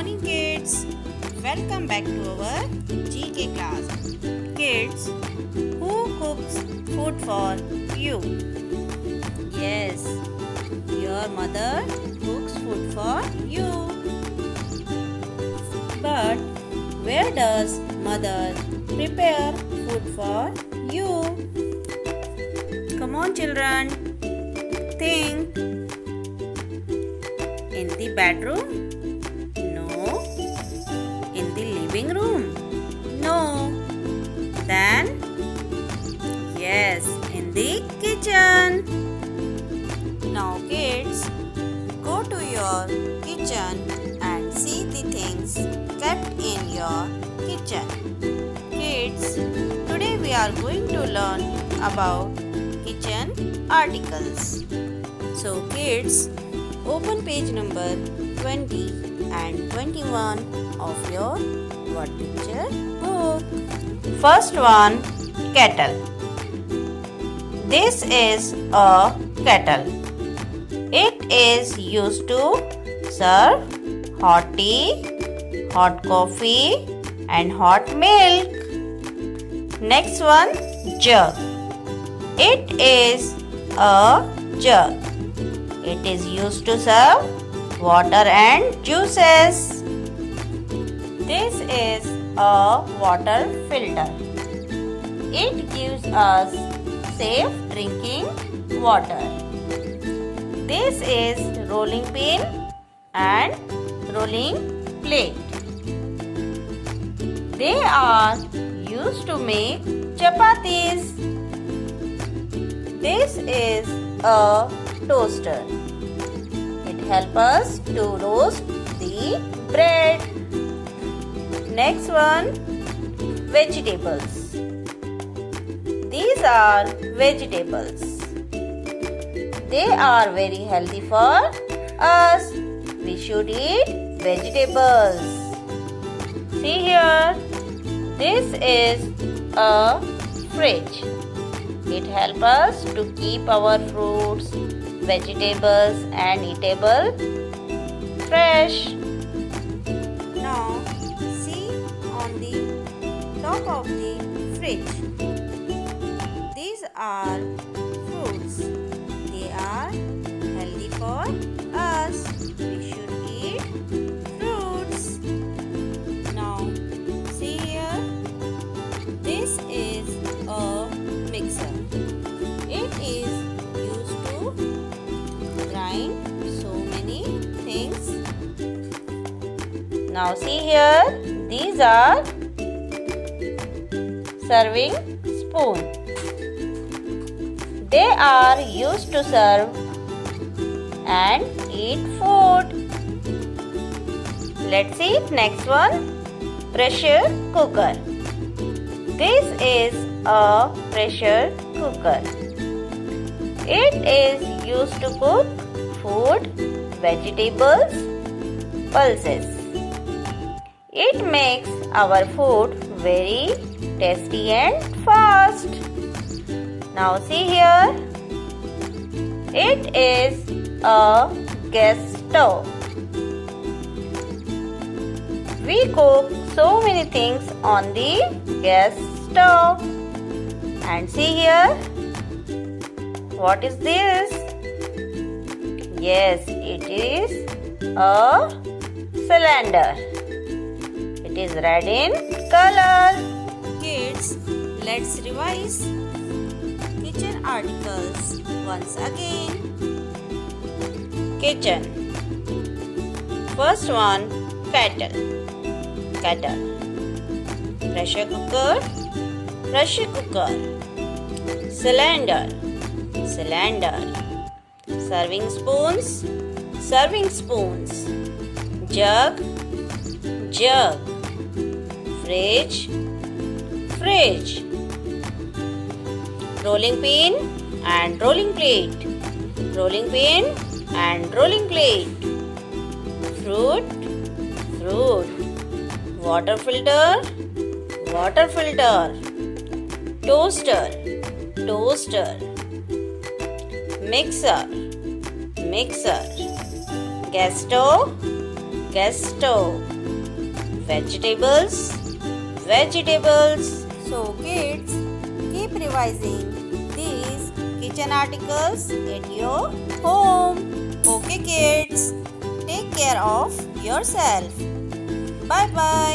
morning kids. Welcome back to our GK class. Kids, who cooks food for you? Yes, your mother cooks food for you. But where does mother prepare food for you? Come on children, think. In the bedroom? No. In the living room? No. Then? Yes, in the kitchen. Now kids, go to your kitchen and see the things kept in your kitchen. Kids, today we are going to learn about kitchen articles. So kids, open page number 20 and 21 of your word picture book. First one, kettle. This is a kettle. It is used to serve hot tea, hot coffee and hot milk. Next one, jug. It is a jug. It is used to serve water and juices. This is a water filter. It gives us safe drinking water. This is rolling pin and rolling plate. They are used to make chapatis. This is a toaster. It helps us to roast the bread. Next one, vegetables. These are vegetables. They are very healthy for us. We should eat vegetables. See here, this is a fridge. It helps us to keep our fruits, vegetables and eatable fresh. Now see on the top of the fridge. These are fruits. They are healthy for us. We should eat fruits. Now see here. This is a mixer. It is used to grind so many things. Now see here, these are serving spoon. They are used to serve and eat food. Let's see next one, pressure cooker. This is a pressure cooker. It is used to cook food, vegetables, pulses. It makes our food very tasty and fast. Now see here, it is a gas stove. We cook so many things on the gas stove. And see here, what is this? Yes, it is a cylinder. It is red in color. Kids, let's revise kitchen articles once again. Kitchen. First one, kettle. Kettle. Pressure cooker. Pressure cooker. Cylinder. Cylinder. Serving spoons. Serving spoons. Jug. Jug. Fridge. Fridge. Rolling pin and rolling plate. Rolling pin and rolling plate. Fruit. Fruit. Water filter. Water filter. Toaster. Toaster. Mixer. Mixer. Gas stove. Gas stove. vegetables, vegetables. So kids, keep revising these kitchen articles at your home. Okay kids, take care of yourself. Bye bye.